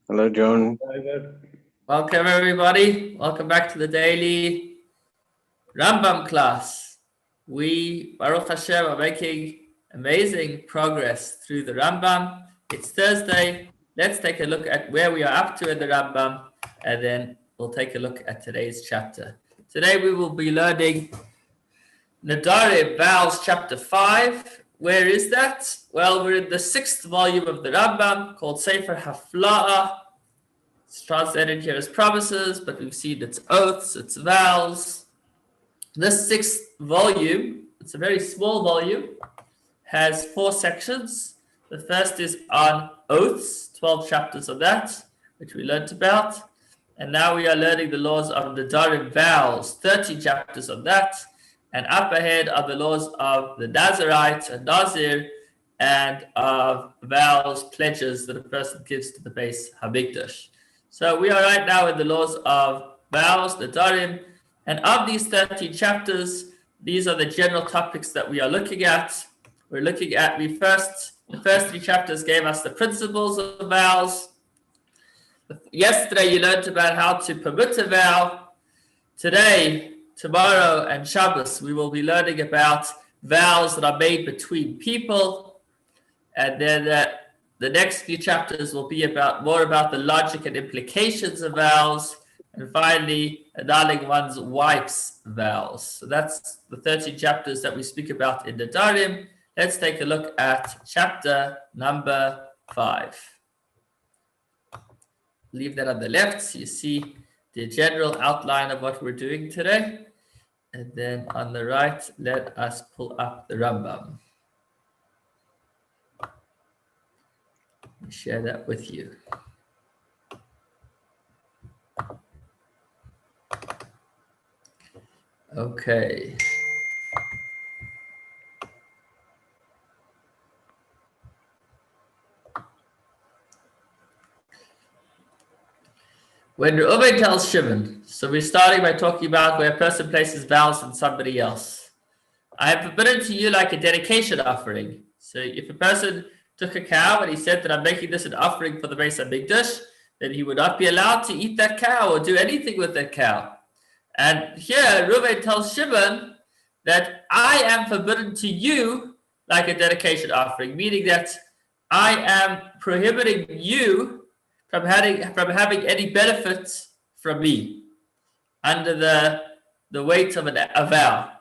Hello, John. Very good. Welcome, everybody. Welcome back to the daily Rambam class. We, Baruch Hashem, are making amazing progress through the Rambam. It's Thursday. Let's take a look at where we are up to in the Rambam, and then we'll take a look at today's chapter. Today we will be learning Nadarim, Vows Chapter 5. Where is that? Well, we're in the 6th volume of the Rambam called Sefer Hafla'ah. It's translated here as promises, but we've seen its oaths, its vows. This 6th volume, it's a very small volume, has 4 sections. The first is on oaths, 12 chapters of that, which we learnt about. And now we are learning the laws of Nadarim, vows, 30 chapters of that. And up ahead are the laws of the Nazarite and Nazir, and of vows, pledges that a person gives to the base Hamikdash. So we are right now in the laws of vows, Nadarim, and of these 13 chapters, these are the general topics that we are looking at. We're looking at, the first 3 chapters gave us the principles of vows. Yesterday you learned about how to permit a vow. Today, tomorrow, and Shabbos, we will be learning about vows that are made between people. And then the next few chapters will be more about the logic and implications of vows. And finally, annulling one's wife's vows. So that's the 13 chapters that we speak about in Nadarim. Let's take a look at chapter number 5. Leave that on the left so you see the general outline of what we're doing today. And then on the right, let us pull up the Rambam. Let me share that with you. Okay. When Reuben tells Shimon, so we're starting by talking about where a person places vows on somebody else. I have forbidden to you like a dedication offering. So if a person took a cow and he said that I'm making this an offering for the Beis Hamikdash, then he would not be allowed to eat that cow or do anything with that cow. And here Reuben tells Shimon that I am forbidden to you like a dedication offering, meaning that I am prohibiting you from having any benefits from me under the weight of a vow.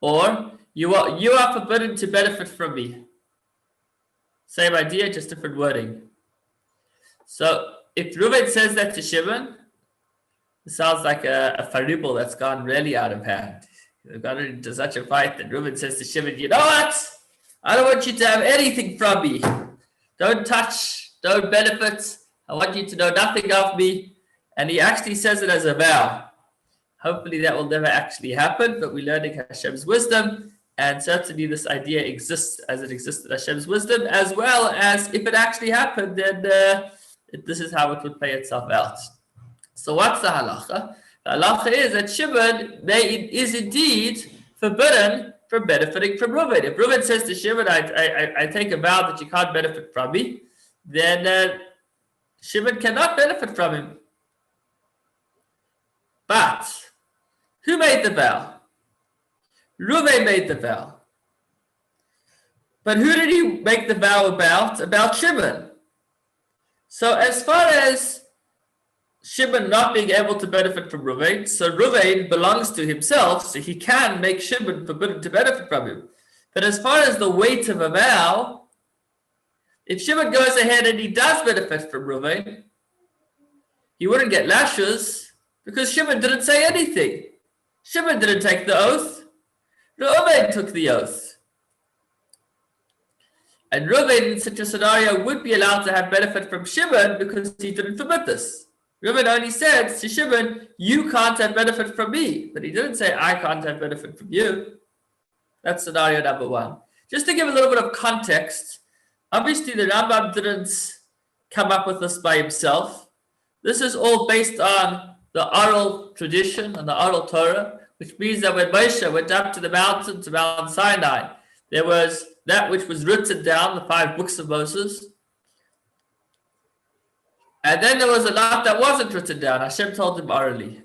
Or you are forbidden to benefit from me. Same idea, just different wording. So if Reuben says that to Shimon, it sounds like a faribel that's gone really out of hand. They've got into such a fight that Reuben says to Shimon, you know what? I don't want you to have anything from me. Don't touch, don't benefit. I want you to know nothing of me. And he actually says it as a vow. Hopefully that will never actually happen, but we're learning Hashem's wisdom. And certainly this idea exists as it exists in Hashem's wisdom, as well as if it actually happened, then this is how it would play itself out. So what's the halacha? The halacha is that Shimon is indeed forbidden from benefiting from Reuben. If Reuben says to Shimon, I take a vow that you can't benefit from me, then Shimon cannot benefit from him. But who made the vow? Reuben made the vow. But who did he make the vow about? About Shimon. So as far as Shimon not being able to benefit from Reuben, so Reuben belongs to himself, so he can make Shimon forbidden to benefit from him. But as far as the weight of a vow, if Shimon goes ahead and he does benefit from Reuben, he wouldn't get lashes because Shimon didn't say anything. Shimon didn't take the oath. Reuben took the oath. And Reuben in such a scenario would be allowed to have benefit from Shimon because he didn't forbid this. Reuben only said to Shimon, you can't have benefit from me. But he didn't say, I can't have benefit from you. That's scenario number 1. Just to give a little bit of context, obviously the Rambam didn't come up with this by himself. This is all based on the oral tradition and the oral Torah, which means that when Moshe went up to the mountain, to Mount Sinai, there was that which was written down, the 5 books of Moses. And then there was a lot that wasn't written down. Hashem told him orally.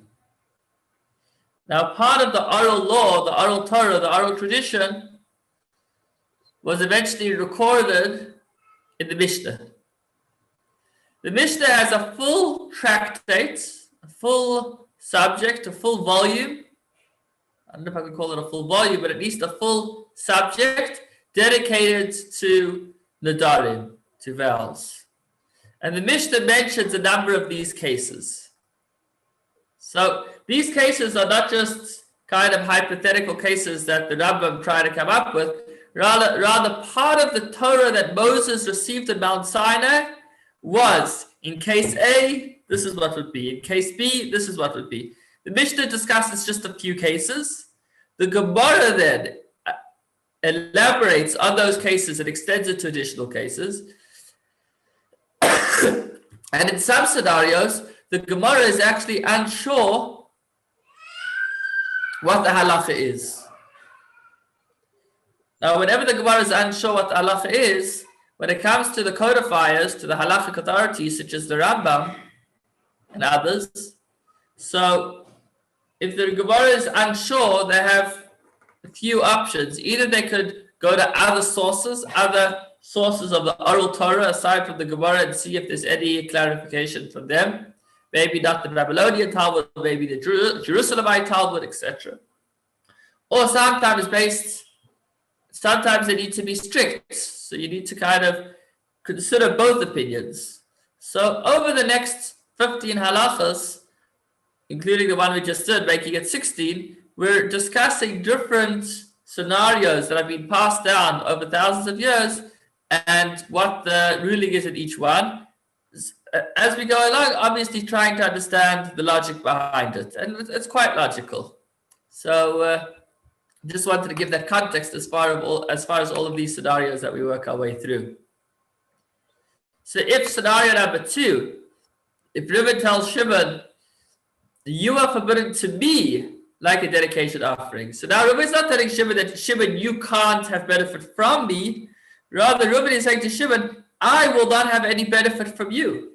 Now, part of the oral law, the oral Torah, the oral tradition, was eventually recorded in the Mishnah. The Mishnah has a full tractate, a full subject, a full volume. I don't know if I can call it a full volume, but at least a full subject dedicated to Nadarim, to vows. And the Mishnah mentions a number of these cases. So these cases are not just kind of hypothetical cases that the Rambam tried to come up with. Rather part of the Torah that Moses received at Mount Sinai was, in case A, this is what would be. In case B, this is what would be. The Mishnah discusses just a few cases. The Gemara then elaborates on those cases and extends it to additional cases. And in some scenarios, the Gemara is actually unsure what the halacha is. Now, whenever the Gemara is unsure what the halacha is, when it comes to the codifiers, to the halachic authorities, such as the Rambam and others, so if the Gemara is unsure, they have a few options. Either they could go to other sources of the oral Torah aside from the Gemara and see if there's any clarification from them. Maybe not the Babylonian Talmud, maybe the Jerusalemite Talmud, etc. Or sometimes they need to be strict. So you need to kind of consider both opinions. So over the next 15 halachas, including the one we just did, making it 16, we're discussing different scenarios that have been passed down over thousands of years and what the ruling is in each one. As we go along, obviously trying to understand the logic behind it. And it's quite logical. So just wanted to give that context as far as all of these scenarios that we work our way through. So if scenario number 2, if Reuben tells Shimon, you are forbidden to me like a dedication offering. So now Reuben is not telling Shimon that, Shimon, you can't have benefit from me. Rather, Reuben is saying to Shimon, I will not have any benefit from you.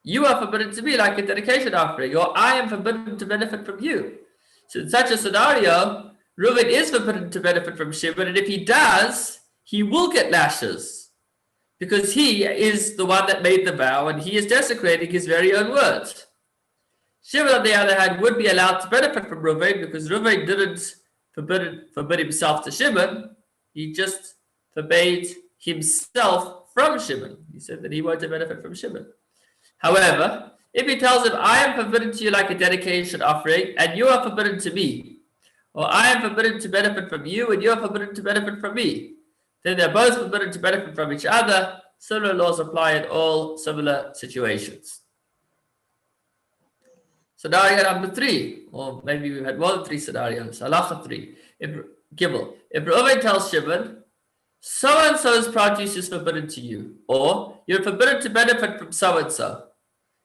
You are forbidden to me like a dedication offering, or I am forbidden to benefit from you. So in such a scenario, Reuben is forbidden to benefit from Shimon, and if he does, he will get lashes, because he is the one that made the vow, and he is desecrating his very own words. Shimon, on the other hand, would be allowed to benefit from Reuben, because Reuben didn't forbid himself to Shimon. He just forbade himself from Shimon. He said that he wanted to benefit from Shimon. However, if he tells him, I am forbidden to you like a dedication offering, and you are forbidden to me, or I am forbidden to benefit from you, and you are forbidden to benefit from me, then they're both forbidden to benefit from each other. Similar laws apply in all similar situations. Scenario number 3, or maybe we've had more than 3 scenarios. Halacha 3. If Reuben tells Shimon, so-and-so's produce is forbidden to you, or you're forbidden to benefit from so-and-so.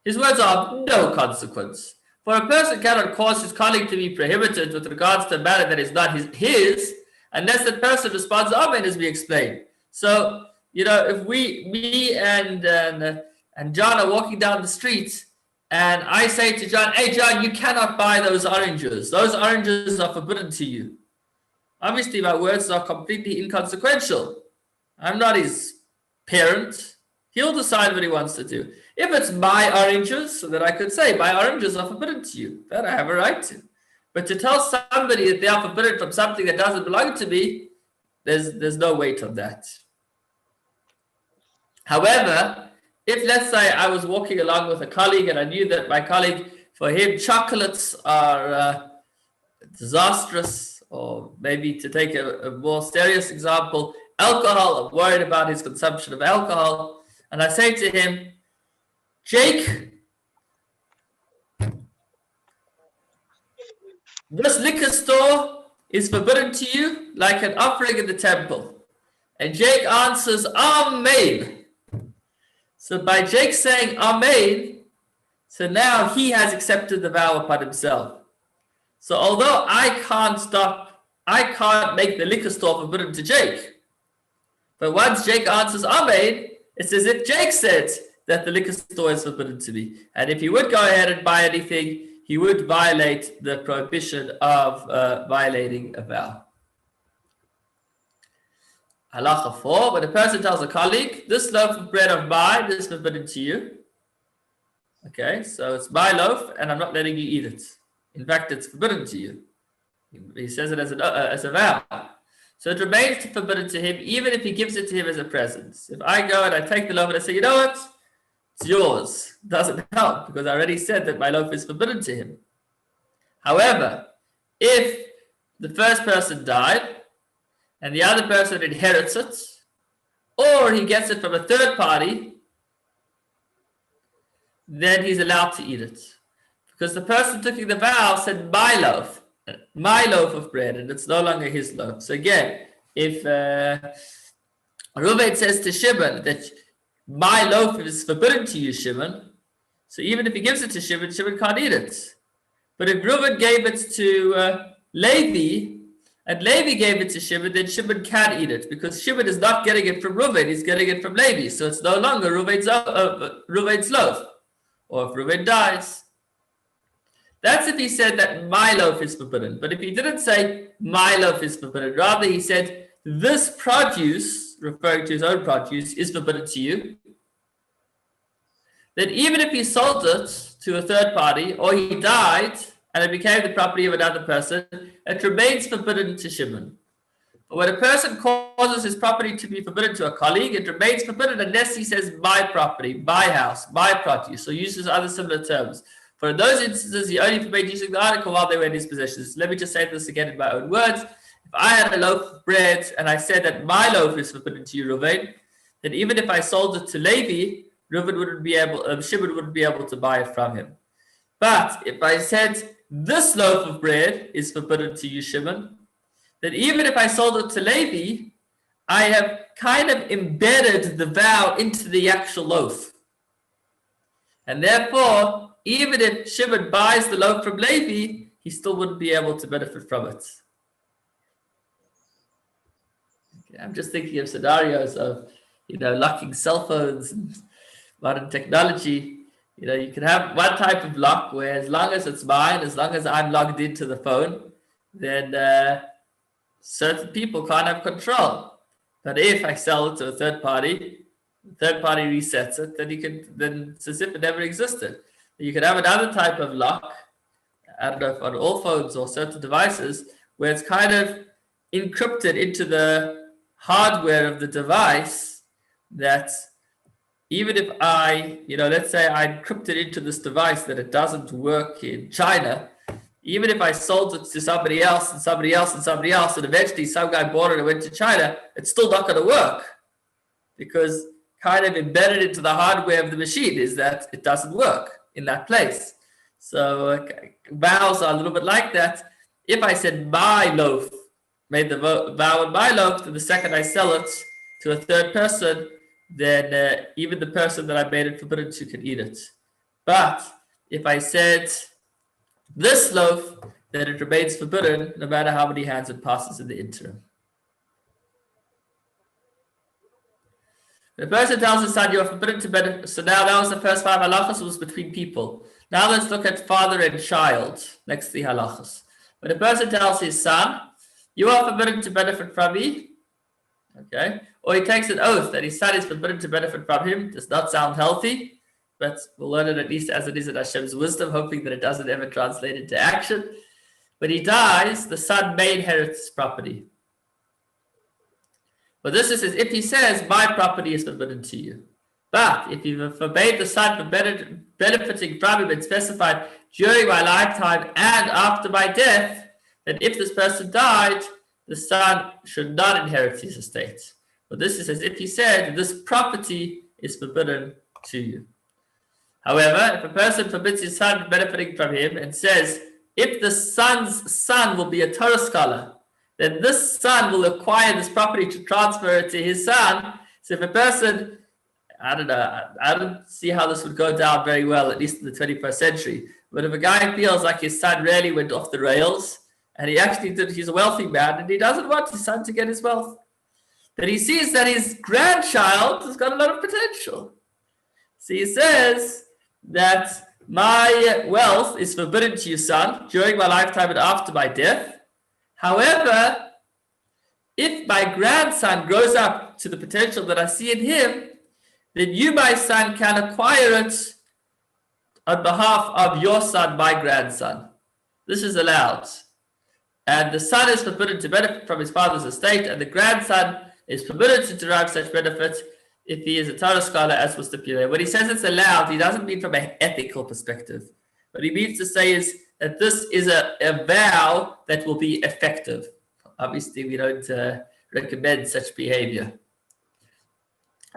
His words are of no consequence. For a person cannot cause his colleague to be prohibited with regards to a matter that is not his, unless that person responds, Amen, as we explained. So, if me and John are walking down the street, and I say to John, hey, John, you cannot buy those oranges. Those oranges are forbidden to you. Obviously, my words are completely inconsequential. I'm not his parent. He'll decide what he wants to do. If it's my oranges, so that I could say, my oranges are forbidden to you, that I have a right to. But to tell somebody that they are forbidden from something that doesn't belong to me, there's no weight on that. However, if, let's say, I was walking along with a colleague and I knew that my colleague, for him, chocolates are disastrous, or maybe to take a more serious example, alcohol, I'm worried about his consumption of alcohol, and I say to him, Jake, this liquor store is forbidden to you like an offering in the temple. And Jake answers, Amen. So by Jake saying Amen, so now he has accepted the vow upon himself. So although I can't make the liquor store forbidden to Jake, but once Jake answers Amen, It's as if Jake said that the liquor store is forbidden to me. And if he would go ahead and buy anything, he would violate the prohibition of violating a vow. Halacha 4, when a person tells a colleague, this loaf of bread of mine is forbidden to you. Okay, so it's my loaf and I'm not letting you eat it. In fact, it's forbidden to you. He says it as a vow. So it remains forbidden to him even if he gives it to him as a present. If I go and I take the loaf and I say, you know what? It's yours. It doesn't help because I already said that my loaf is forbidden to him. However, if the first person died and the other person inherits it, or he gets it from a third party, then he's allowed to eat it. Because the person taking the vow said my loaf of bread, and it's no longer his loaf. So again, if Reuven says to Shimon that my loaf is forbidden to you, Shimon, so even if he gives it to Shimon, Shimon can't eat it. But if Reuven gave it to Levi, and Levi gave it to Shimon, then Shimon can eat it, because Shimon is not getting it from Reuven, he's getting it from Levi. So it's no longer Reuven's loaf. Or if Reuven dies. That's if he said that my loaf is forbidden. But if he didn't say my loaf is forbidden, rather he said this produce, referring to his own produce, is forbidden to you, then even if he sold it to a third party or he died and it became the property of another person, it remains forbidden to Shimon. But when a person causes his property to be forbidden to a colleague, it remains forbidden unless he says my property, my house, my produce, or uses other similar terms. For in those instances, he only forbade using the article while they were in his possessions. Let me just say this again in my own words. If I had a loaf of bread and I said that my loaf is forbidden to you, Reuven, then even if I sold it to Levi, Shimon wouldn't be able to buy it from him. But if I said this loaf of bread is forbidden to you, Shimon, then even if I sold it to Levi, I have kind of embedded the vow into the actual loaf. And therefore, even if Shimon buys the loaf from Levi, he still wouldn't be able to benefit from it. Okay, I'm just thinking of scenarios of, locking cell phones and modern technology. You can have one type of lock where as long as it's mine, as long as I'm logged into the phone, then certain people can't have control. But if I sell it to a third party, the third party resets it, then it's as if it never existed. You can have another type of lock, I don't know if on all phones or certain devices, where it's kind of encrypted into the hardware of the device, that even if let's say I encrypted into this device that it doesn't work in China, even if I sold it to somebody else and somebody else and somebody else, and eventually some guy bought it and went to China, it's still not going to work, because kind of embedded into the hardware of the machine is that it doesn't work in that place. So vows are a little bit like that. If I said my loaf, made the vow on my loaf, then the second I sell it to a third person, then even the person that I made it forbidden to can eat it. But if I said this loaf, then it remains forbidden no matter how many hands it passes in the interim. The person tells his son, you are forbidden to benefit. So now that was the first 5 halachas, was between people. Now let's look at father and child, next 3 halachas. When a person tells his son, you are forbidden to benefit from me, okay, or he takes an oath that his son is forbidden to benefit from him, does not sound healthy, but we'll learn it at least as it is in Hashem's wisdom, hoping that it doesn't ever translate into action. When he dies, the son may inherit his property. But this is if he says, my property is forbidden to you. But if he forbade the son from benefiting from him and specified during my lifetime and after my death, then if this person died, the son should not inherit his estate. But this is as if he said, this property is forbidden to you. However, if a person forbids his son from benefiting from him and says, if the son's son will be a Torah scholar, then this son will acquire this property to transfer it to his son. So if a person, I don't see how this would go down very well, at least in the 21st century. But if a guy feels like his son really went off the rails, and he's a wealthy man, and he doesn't want his son to get his wealth, that he sees that his grandchild has got a lot of potential. So he says that my wealth is forbidden to you, son, during my lifetime and after my death. However, if my grandson grows up to the potential that I see in him, then you, my son, can acquire it on behalf of your son, my grandson. This is allowed. And the son is forbidden to benefit from his father's estate, and the grandson is permitted to derive such benefit if he is a Torah scholar, as was stipulated. When he says it's allowed, he doesn't mean from an ethical perspective. What he means to say is that this is a vow that will be effective. Obviously, we don't recommend such behavior.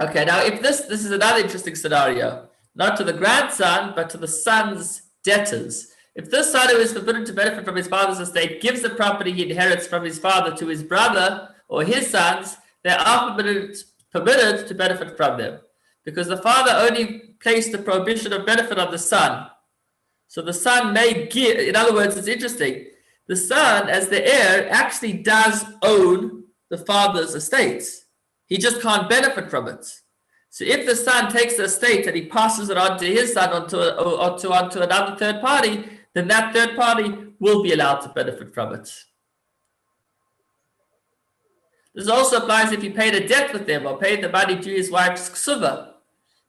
Okay, now if this is another interesting scenario, not to the grandson, but to the son's debtors. If this son who is forbidden to benefit from his father's estate gives the property he inherits from his father to his brother or his sons, they are permitted to benefit from them, because the father only placed the prohibition of benefit on the son. So the son may give, in other words, it's interesting, the son, as the heir, actually does own the father's estate. He just can't benefit from it. So if the son takes the estate and he passes it on to his son onto another third party, then that third party will be allowed to benefit from it. This also applies if he paid a debt with them or paid the money due his wife's ksuva.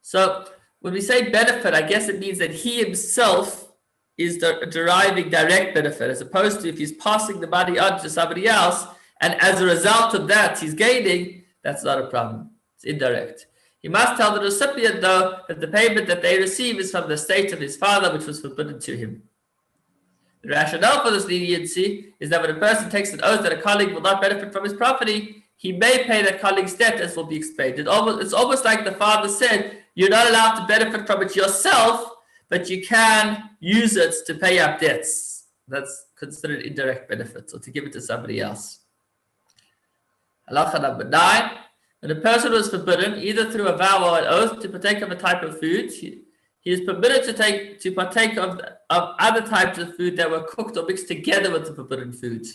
So when we say benefit, I guess it means that he himself is deriving direct benefit, as opposed to if he's passing the money on to somebody else, and as a result of that he's gaining, that's not a problem. It's indirect. He must tell the recipient, though, that the payment that they receive is from the estate of his father, which was forbidden to him. The rationale for this leniency is that when a person takes an oath that a colleague will not benefit from his property, he may pay that colleague's debt, as will be explained. It's almost like the father said, you're not allowed to benefit from it yourself, but you can use it to pay up debts. That's considered indirect benefit, or to give it to somebody else. Halacha number 9. When a person was forbidden, either through a vow or an oath, to partake of a type of food, he is permitted to partake of other types of food that were cooked or mixed together with the forbidden food.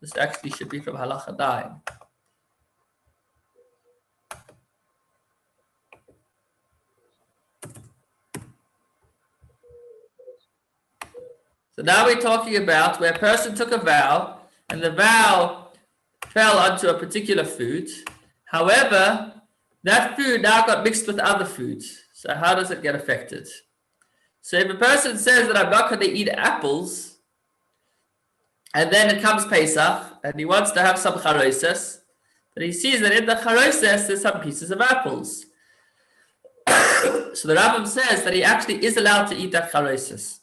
This actually should be from Halacha 9. So now we're talking about where a person took a vow, and the vow fell onto a particular food. However, that food now got mixed with other foods. So how does it get affected? So if a person says that I'm not going to eat apples, and then it comes Pesach, and he wants to have some charoses, but he sees that in the charoses there's some pieces of apples. So the Rambam says that he actually is allowed to eat that charoses.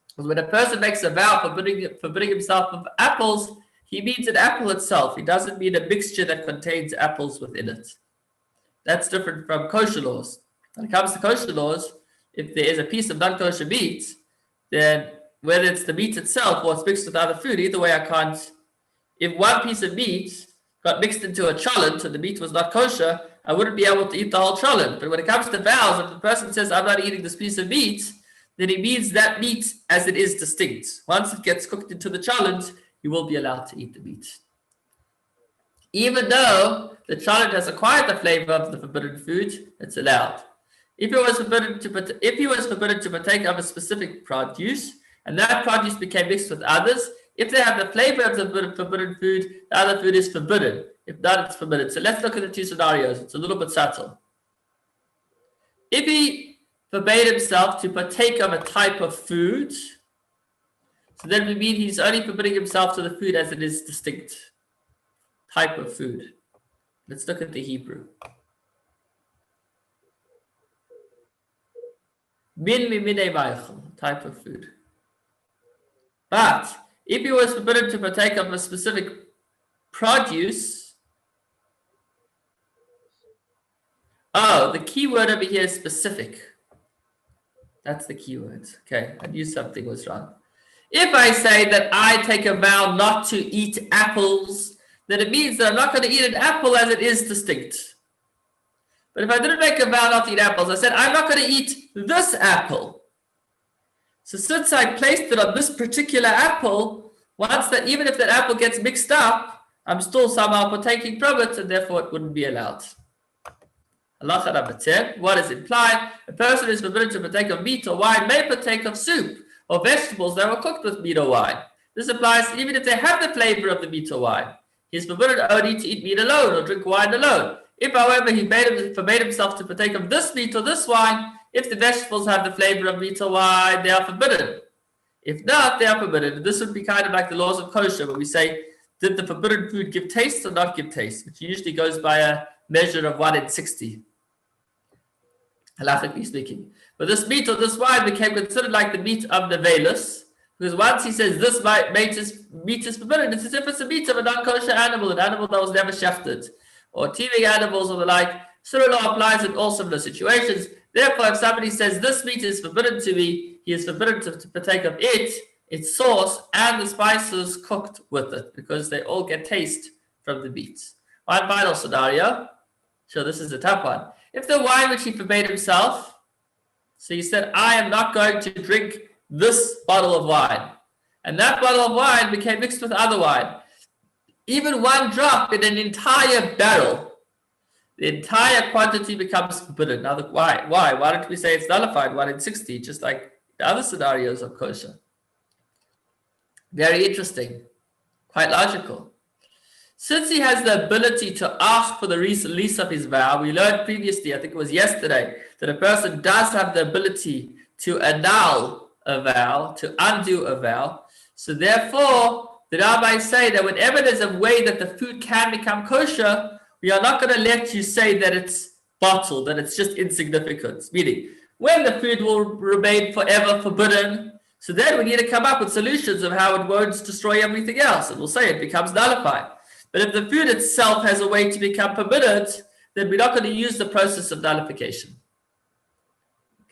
Because when a person makes a vow forbidding himself of apples, he means an apple itself. He doesn't mean a mixture that contains apples within it. That's different from kosher laws. When it comes to kosher laws, if there is a piece of non-kosher meat, then whether it's the meat itself or it's mixed with other food, either way I can't. If one piece of meat got mixed into a cholent and the meat was not kosher, I wouldn't be able to eat the whole cholent. But when it comes to vows, if the person says, I'm not eating this piece of meat, then he means that meat as it is distinct. Once it gets cooked into the cholent, you will be allowed to eat the meat. Even though the cholent has acquired the flavor of the forbidden food, it's allowed. If he was forbidden to partake of a specific produce, and that produce became mixed with others, if they have the flavor of the forbidden food, the other food is forbidden. If not, it's forbidden. So let's look at the two scenarios. It's a little bit subtle. If he forbade himself to partake of a type of food, so then we mean he's only forbidding himself to the food as it is distinct. Type of food. Let's look at the Hebrew. Min mimine ma'achal, type of food. But if he was forbidden to partake of a specific produce, the key word over here is specific. That's the key word. Okay, I knew something was wrong. If I say that I take a vow not to eat apples, then it means that I'm not going to eat an apple as it is distinct. But if I didn't make a vow not to eat apples, I said, I'm not going to eat this apple. So since I placed it on this particular apple, even if that apple gets mixed up, I'm still somehow partaking from it, and therefore it wouldn't be allowed. Halacha number 10. What is implied? A person is forbidden to partake of meat or wine may partake of soup or vegetables that were cooked with meat or wine. This applies even if they have the flavor of the meat or wine. He is forbidden only to eat meat alone or drink wine alone. If, however, he forbade himself to partake of this meat or this wine, if the vegetables have the flavor of meat or wine, they are forbidden. If not, they are permitted. This would be kind of like the laws of kosher, where we say, did the forbidden food give taste or not give taste? Which usually goes by a measure of 1 in 60, halachically speaking. But this meat or this wine became considered like the meat of Nevelus, because once he says this meat is forbidden, it's as if it's the meat of a non-kosher animal, an animal that was never shafted, or teeming animals or the like. Surah law applies in all similar situations. Therefore, if somebody says this meat is forbidden to me, he is forbidden to partake of it, its sauce, and the spices cooked with it, because they all get taste from the meat. One final scenario. Sure, this is a tough one. If the wine which he forbade himself, so he said, I am not going to drink this bottle of wine, and that bottle of wine became mixed with other wine. Even one drop in an entire barrel, the entire quantity becomes forbidden. Now, why? Why don't we say it's nullified 1 in 60, just like the other scenarios of kosher? Very interesting, quite logical. Since he has the ability to ask for the release of his vow, we learned previously, I think it was yesterday, that a person does have the ability to annul a vow, to undo a vow. So therefore, the rabbis say that whenever there's a way that the food can become kosher, we are not going to let you say that it's bottled, that it's just insignificant. Meaning, when the food will remain forever forbidden, so then we need to come up with solutions of how it won't destroy everything else. And we'll say it becomes nullified. But if the food itself has a way to become permitted, then we're not going to use the process of nullification.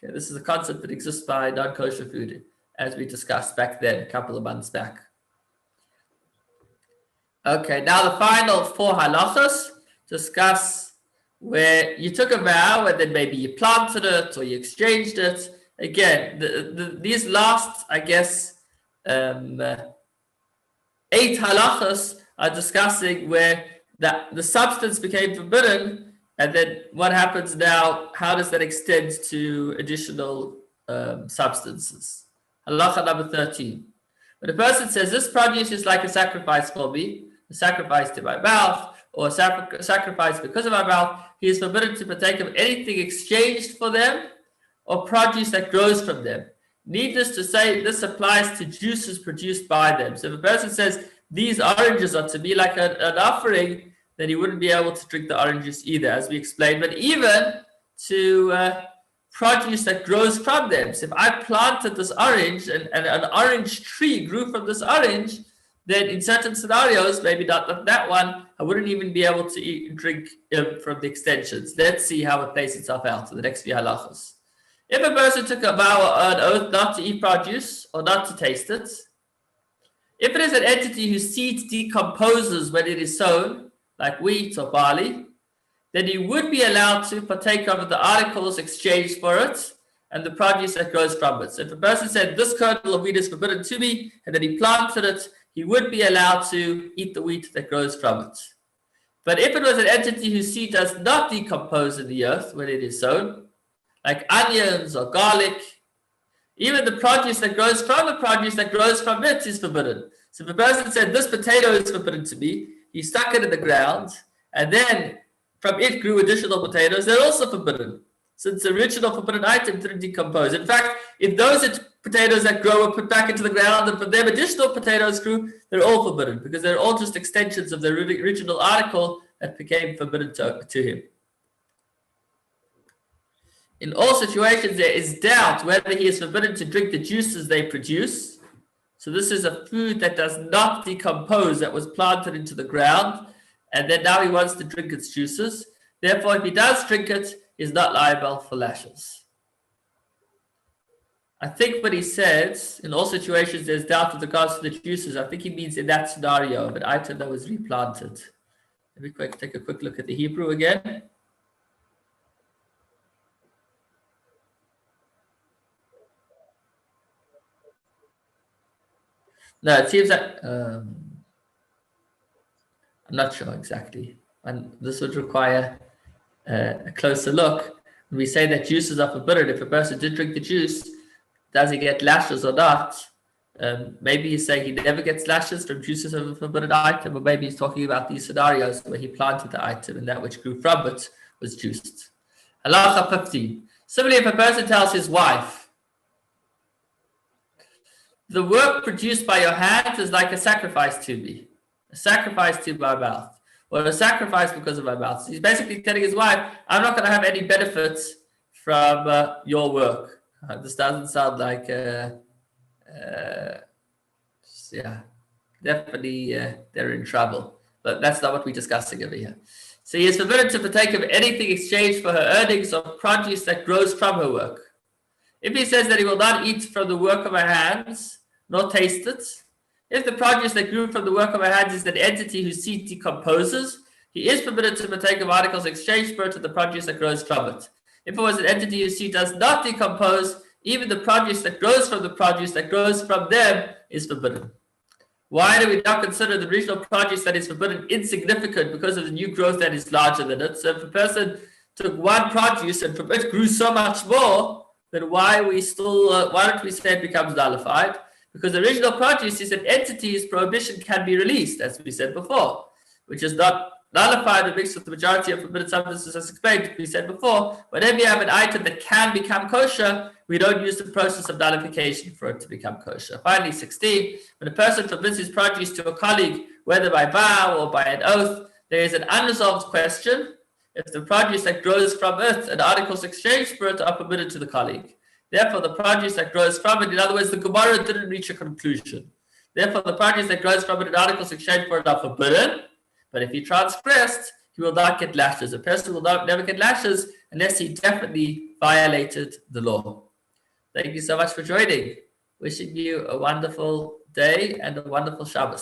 Okay, this is a concept that exists by non-kosher food, as we discussed back then, a couple of months back. Okay, now the final 4 halachas discuss where you took a vow and then maybe you planted it or you exchanged it. Again, these last, I guess, 8 halachas are discussing where the substance became forbidden, and then what happens now, how does that extend to additional substances? Halacha number 13. When a person says, this produce is like a sacrifice for me, a sacrifice to my mouth, or a sacrifice because of my mouth, he is forbidden to partake of anything exchanged for them or produce that grows from them. Needless to say, this applies to juices produced by them. So if a person says, these oranges are to be like an offering, then he wouldn't be able to drink the oranges either, as we explained. But even to produce that grows from them. So if I planted this orange and an orange tree grew from this orange, then in certain scenarios, maybe not that one, I wouldn't even be able to drink from the extensions. Let's see how it plays itself out in the next few halachas. If a person took a vow or an oath not to eat produce or not to taste it, if it is an entity whose seed decomposes when it is sown, like wheat or barley, then he would be allowed to partake of the articles exchanged for it and the produce that grows from it. So if a person said, this kernel of wheat is forbidden to me, and then he planted it, he would be allowed to eat the wheat that grows from it. But if it was an entity whose seed does not decompose in the earth when it is sown, like onions or garlic, even the produce that grows from the produce that grows from it is forbidden. So if a person said, this potato is forbidden to me, he stuck it in the ground, and then from it grew additional potatoes, they're also forbidden, since the original forbidden item didn't decompose. In fact, if those potatoes that grow were put back into the ground and from them additional potatoes grew, they're all forbidden, because they're all just extensions of the original article that became forbidden to him. In all situations, there is doubt whether he is forbidden to drink the juices they produce. So this is a food that does not decompose, that was planted into the ground, and then now he wants to drink its juices. Therefore, if he does drink it, he's not liable for lashes. I think what he says, in all situations, there's doubt with regards to the juices. I think he means in that scenario of an item that was replanted. Let me take a quick look at the Hebrew again. No, it seems that I'm not sure exactly. And this would require a closer look. When we say that juices are forbidden, if a person did drink the juice, does he get lashes or not? Maybe he's saying he never gets lashes from juices of a forbidden item, or maybe he's talking about these scenarios where he planted the item and that which grew from it was juiced. Halacha 15. Similarly, if a person tells his wife, the work produced by your hands is like a sacrifice to me, a sacrifice to my mouth, or a sacrifice because of my mouth. So he's basically telling his wife, I'm not going to have any benefits from your work. This doesn't sound like, yeah, definitely they're in trouble. But that's not what we're discussing over here. So he is forbidden to partake of anything exchanged for her earnings or produce that grows from her work. If he says that he will not eat from the work of her hands, nor taste it, if the produce that grew from the work of her hands is an entity whose seed decomposes, he is permitted to partake of articles exchanged for it to the produce that grows from it. If it was an entity whose seed does not decompose, even the produce that grows from the produce that grows from them is forbidden. Why do we not consider the original produce that is forbidden insignificant because of the new growth that is larger than it? So if a person took one produce and from it grew so much more, then why don't we say it becomes nullified? Because the original produce is an entity whose prohibition can be released, as we said before, which is not nullified or mixed with the majority of forbidden substances as explained. We said before, whenever you have an item that can become kosher, we don't use the process of nullification for it to become kosher. Finally, 16, when a person forbids his produce to a colleague, whether by vow or by an oath, there is an unresolved question if the produce that grows from it and articles exchanged for it are permitted to the colleague. Therefore, the produce that grows from it, in other words, the Gemara didn't reach a conclusion. Therefore, the produce that grows from it and articles exchanged for it are forbidden. But if he transgressed, he will not get lashes. A person will never get lashes unless he definitely violated the law. Thank you so much for joining. Wishing you a wonderful day and a wonderful Shabbos.